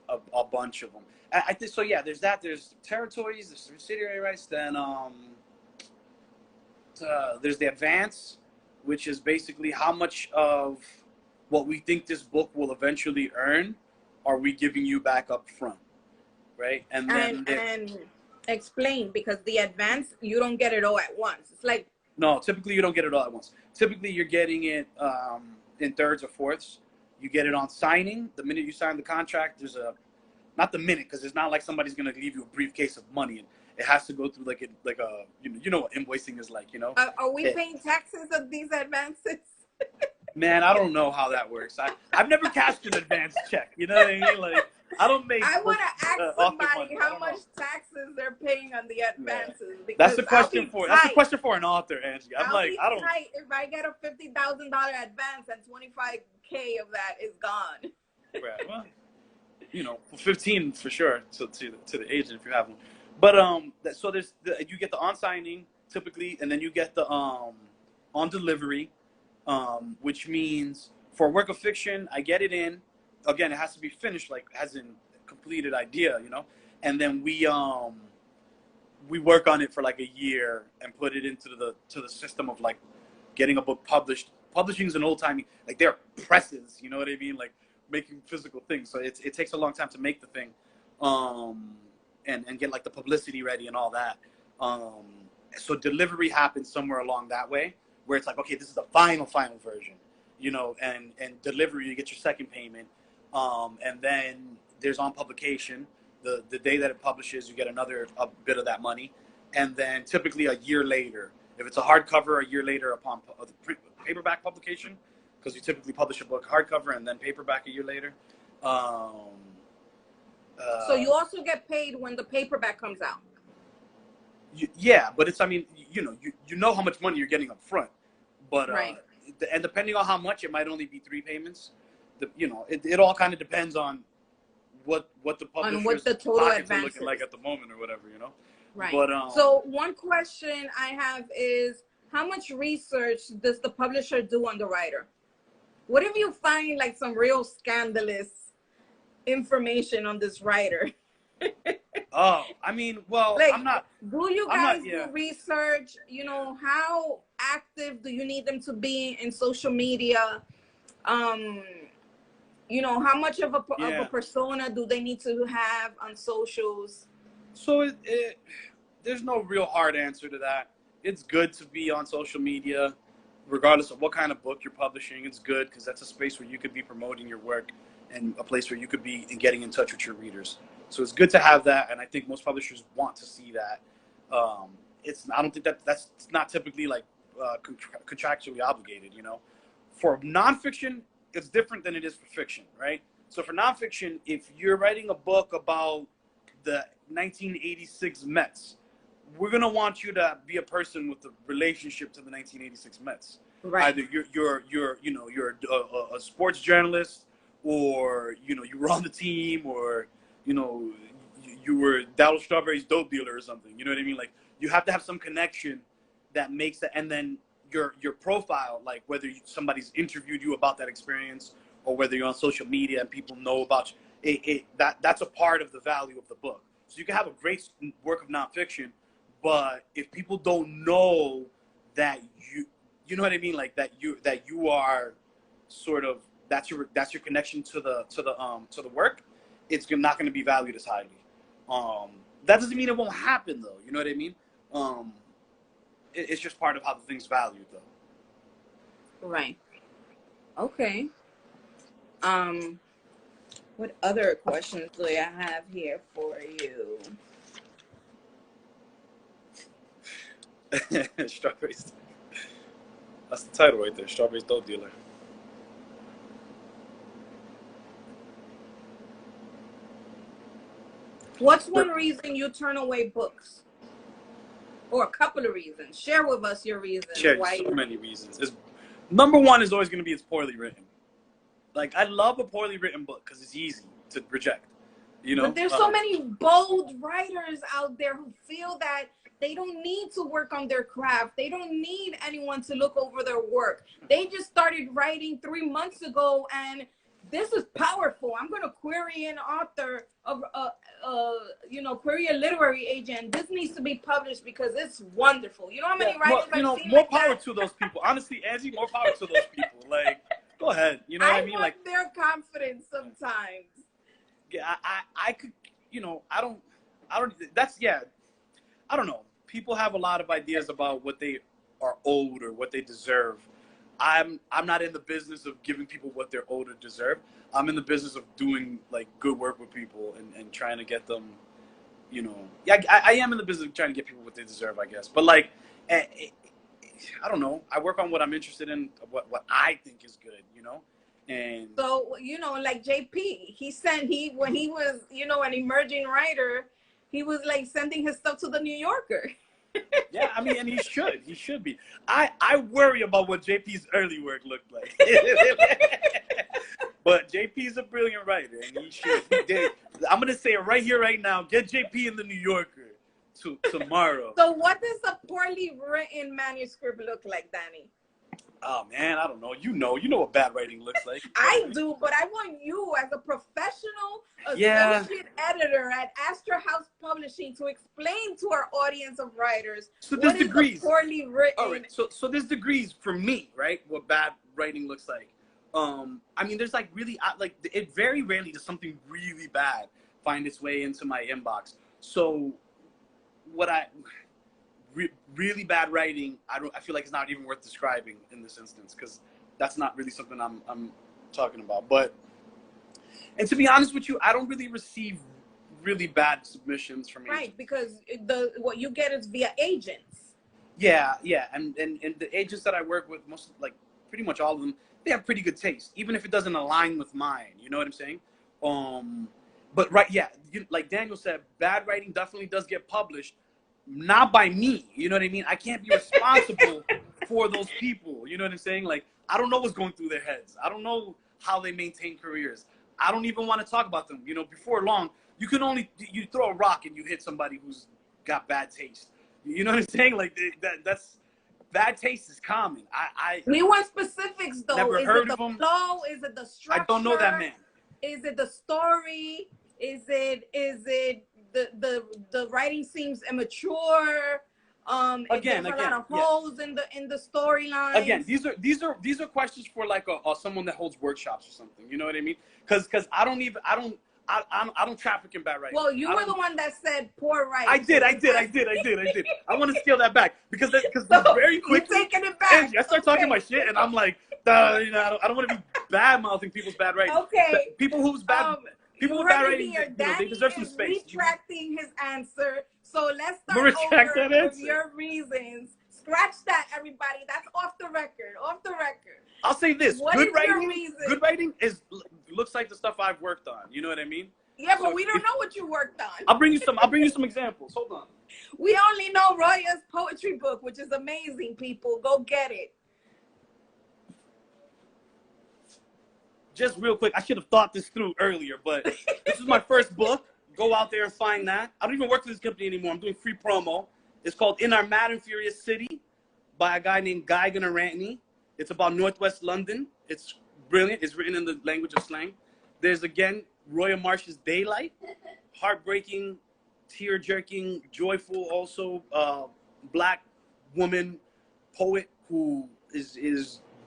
a bunch of them. I think so. Yeah, there's that. There's territories. There's subsidiary rights. Then there's the advance, which is basically how much of what we think this book will eventually earn are we giving you back up front, right? And then and explain, because the advance, you don't get it all at once. It's like, no, typically you don't get it all at once. Typically you're getting it in thirds or fourths. You get it on signing. The minute you sign the contract, there's not the minute, because it's not like somebody's going to leave you a briefcase of money. it has to go through like a you know what invoicing is like, you know. Are we paying taxes on these advances? Man, I don't know how that works. I've never cashed an advance check. You know what I mean? Like, I don't make. I want to ask somebody how much taxes they're paying on the advances. Yeah. That's the question for. That's the question for an author, Angie. I don't. If I get a $50,000 advance and $25K of that is gone. Right. Well, you know, 15 for sure to the agent if you have one. But so you get the on signing typically, and then you get the on delivery, which means for a work of fiction, I get it in. Again, it has to be finished, like as in completed idea, you know, and then we work on it for like a year and put it into the system of like getting a book published. Publishing is an old timey, like they're presses, you know what I mean, like making physical things. So it takes a long time to make the thing, and get like the publicity ready and all that. So delivery happens somewhere along that way, where it's like, okay, this is the final version, you know, and delivery, you get your second payment. And then there's on publication, the day that it publishes, you get a bit of that money. And then typically a year later, if it's a hardcover, a year later upon the paperback publication, because you typically publish a book hardcover and then paperback a year later. So you also get paid when the paperback comes out. Yeah, but it's, I mean, you know how much money you're getting up front, but right. And depending on how much, it might only be 3 payments. You know, it all kind of depends on what the publisher's pockets are looking like at the moment or whatever, you know. Right. But so one question I have is, how much research does the publisher do on the writer? What if you find like some real scandalous information on this writer? Oh, I mean, well, like, I'm not. Do you guys do research? You know, how active do you need them to be in social media? You know, how much of a persona do they need to have on socials? So there's no real hard answer to that. It's good to be on social media, regardless of what kind of book you're publishing. It's good because that's a space where you could be promoting your work and a place where you could be getting in touch with your readers. So it's good to have that, and I think most publishers want to see that. I don't think that's not typically like contractually obligated, you know. For nonfiction, it's different than it is for fiction, right? So for nonfiction, if you're writing a book about the 1986 Mets, we're gonna want you to be a person with a relationship to the 1986 Mets. Right. Either you're a sports journalist, or you were on the team, or you were Donald Strawberry's dope dealer or something. You know what I mean? Like, you have to have some connection that makes it, and then your profile, like whether somebody's interviewed you about that experience or whether you're on social media and people know about you, that's a part of the value of the book. So you can have a great work of nonfiction, but if people don't know that you know what I mean, like that you are sort of, that's your connection to the work, it's not going to be valued as highly. That doesn't mean it won't happen though. You know what I mean? It's just part of how the thing's valued though. Right. Okay. What other questions do I have here for you? Strawberries. That's the title right there. Strawberries Dope Dealer. What's one reason you turn away books? Or a couple of reasons. Share with us your reasons. Many reasons. Number one is always going to be it's poorly written. Like, I love a poorly written book because it's easy to reject. You know? But there's so many bold writers out there who feel that they don't need to work on their craft. They don't need anyone to look over their work. They just started writing 3 months ago, and this is powerful. I'm going to query an author of, query a literary agent. This needs to be published because it's wonderful. You know how many writers I've seen more like power that? to those people. Honestly, Angie, more power to those people. Like, go ahead. You know what I mean? I want their confidence sometimes. Yeah, I could, I don't know. People have a lot of ideas about what they are owed or what they deserve. I'm not in the business of giving people what they're owed or deserve. I'm in the business of doing like good work with people and trying to get them, you know, yeah, I am in the business of trying to get people what they deserve, I guess. But like, I don't know. I work on what I'm interested in, what I think is good, you know. And so, you know, like JP, when he was, you know, an emerging writer, he was like sending his stuff to the New Yorker. yeah, I mean, and he should be. I worry about what JP's early work looked like. But JP's a brilliant writer, and he should. I'm gonna say it right here, right now. Get JP in the New Yorker tomorrow. So, what does a poorly written manuscript look like, Danny? Oh man, I don't know. You know what bad writing looks like. I do, but I want you as a professional Yeah. associate editor at Astra House Publishing to explain to our audience of writers So there's what is degrees. the poorly written. All right. So there's degrees for me, right? What bad writing looks like. I mean, there's like really like it very rarely does something really bad find its way into my inbox. So what really bad writing, I feel like it's not even worth describing in this instance, because that's not really something I'm talking about. But, and to be honest with you, I don't really receive really bad submissions from agents. Right, because what you get is via agents. Yeah, and the agents that I work with, pretty much all of them, they have pretty good taste, even if it doesn't align with mine. You know what I'm saying? But right, yeah, like Daniel said, bad writing definitely does get published. Not by me, you know what I mean? I can't be responsible for those people, you know what I'm saying? Like, I don't know what's going through their heads. I don't know how they maintain careers. I don't even want to talk about them. You know, before long, you throw a rock and you hit somebody who's got bad taste. You know what I'm saying? Like, that's bad taste is common. We want specifics, though. Never is heard it of the them. flow? Is it the structure? I don't know that man. Is it the story? Is it the writing seems immature? Again, there's a lot of holes in the storyline. Again, these are questions for like someone that holds workshops or something. You know what I mean? Because I don't traffic in bad writing. Well, you were the one that said poor writing. I did. I want to scale that back because So, very quickly, you're taking it back. Angie, I start talking my shit, and I'm like, you know, I don't want to be bad mouthing people's bad writing. Okay. People who's bad. People with bad writing, they deserve some space. Retracting his answer. So let's start Retract over that with answer. your reasons. Scratch that, everybody. That's off the record. Off the record. I'll say this: What good is your writing. reason? Good writing looks like the stuff I've worked on. You know what I mean? Yeah, but we don't know what you worked on. I'll bring you some examples. Hold on. We only know Roya's poetry book, which is amazing, people. Go get it. Just real quick, I should have thought this through earlier, but this is my first book. Go out there and find that. I don't even work for this company anymore. I'm doing free promo. It's called In Our Mad and Furious City by a guy named Guy Gunarantney. It's about Northwest London. It's brilliant. It's written in the language of slang. There's, again, Roya Marsh's Daylight. Heartbreaking, tear-jerking, joyful, also black woman poet who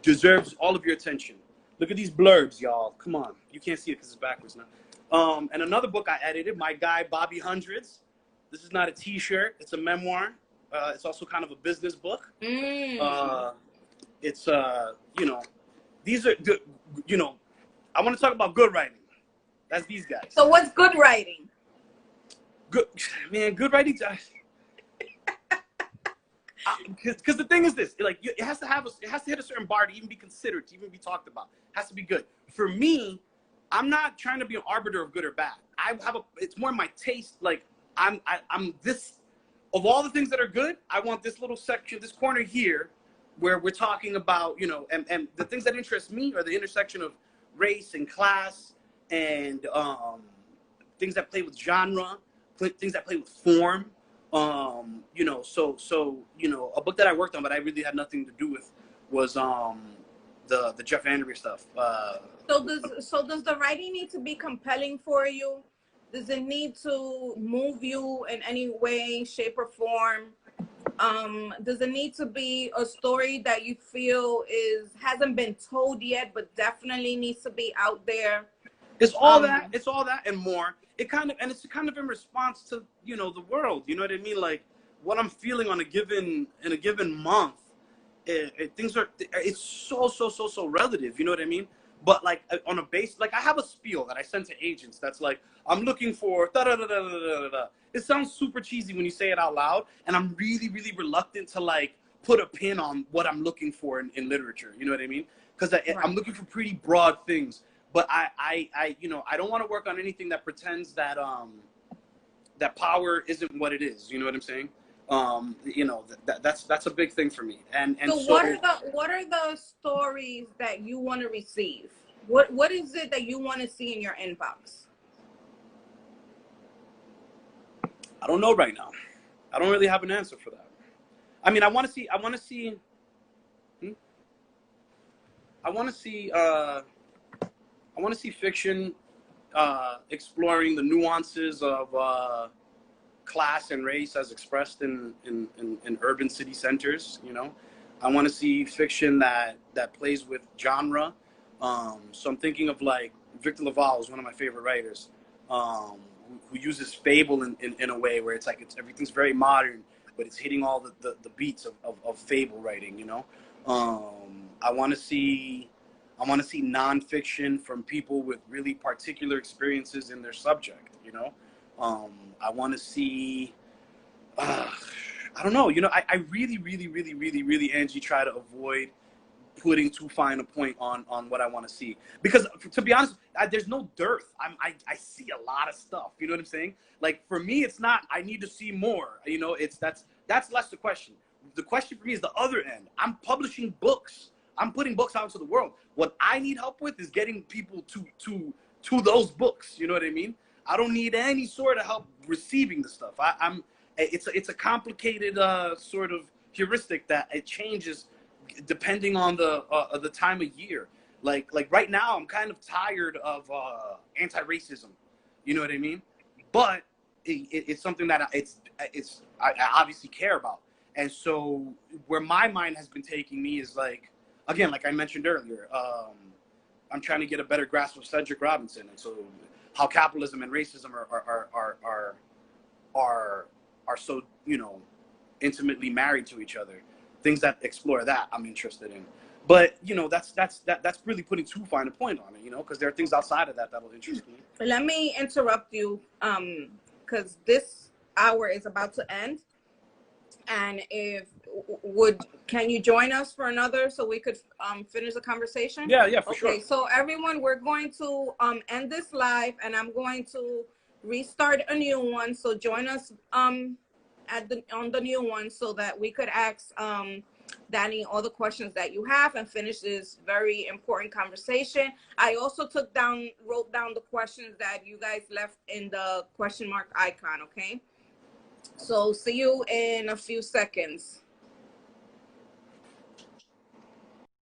deserves all of your attention. Look at these blurbs, y'all. Come on. You can't see it because it's backwards now. And another book I edited, my guy, Bobby Hundreds. This is not a T-shirt. It's a memoir. It's also kind of a business book. It's, you know, these are, you know, I want to talk about good writing. That's these guys. So what's good writing? Good, man, good writing. Because the thing is this, like, it has to hit a certain bar to even be considered, to even be talked about. It has to be good. For me, I'm not trying to be an arbiter of good or bad. It's more my taste. Like, I'm this, of all the things that are good, I want this little section, this corner here, where we're talking about, you know, and the things that interest me are the intersection of race and class and things that play with genre, things that play with form. You know, so you know, a book that I worked on, but I really had nothing to do with, was the Jeff Andrews stuff. So does the writing need to be compelling for you? Does it need to move you in any way, shape, or form? Does it need to be a story that you feel hasn't been told yet, but definitely needs to be out there? It's all that. It's all that and more. It's kind of in response to, you know, the world. You know what I mean? Like, what I'm feeling in a given month. It's so relative. You know what I mean? But like on a base, like I have a spiel that I send to agents that's like, I'm looking for da da da da da da da. It sounds super cheesy when you say it out loud, and I'm really, really reluctant to like put a pin on what I'm looking for in literature. You know what I mean? Because I'm looking for pretty broad things. But I you know, I don't want to work on anything that pretends that that power isn't what it is. You know what I'm saying? You know, that's a big thing for me. And so what are the stories that you want to receive? What is it that you want to see in your inbox? I don't know right now. I don't really have an answer for that. I mean, I want to see fiction exploring the nuances of class and race as expressed in urban city centers. You know, I want to see fiction that plays with genre. So I'm thinking of like Victor Laval is one of my favorite writers, who uses fable in a way where it's like everything's very modern, but it's hitting all the beats of fable writing. You know, I want to see nonfiction from people with really particular experiences in their subject. You know, I want to see. I don't know. You know, I really, Angie, try to avoid putting too fine a point on what I want to see, because to be honest, there's no dearth. I see a lot of stuff. You know what I'm saying? Like for me, it's not I need to see more. You know, that's less the question. The question for me is the other end. I'm publishing books. I'm putting books out to the world. What I need help with is getting people to those books. You know what I mean? I don't need any sort of help receiving the stuff. It's a complicated sort of heuristic that it changes depending on the time of year. Like right now, I'm kind of tired of anti-racism. You know what I mean? But it's something that I obviously care about. And so where my mind has been taking me is like, again, like I mentioned earlier, I'm trying to get a better grasp of Cedric Robinson, and so how capitalism and racism are so, you know, intimately married to each other. Things that explore that I'm interested in. But you know, that's really putting too fine a point on it, you know, because there are things outside of that that'll interest me. Let me interrupt you, because this hour is about to end. And can you join us for another so we could finish the conversation? Yeah, for sure. Okay, so everyone, we're going to end this live, and I'm going to restart a new one. So join us on the new one so that we could ask Danny all the questions that you have and finish this very important conversation. I also wrote down the questions that you guys left in the question mark icon. Okay. So see you in a few seconds.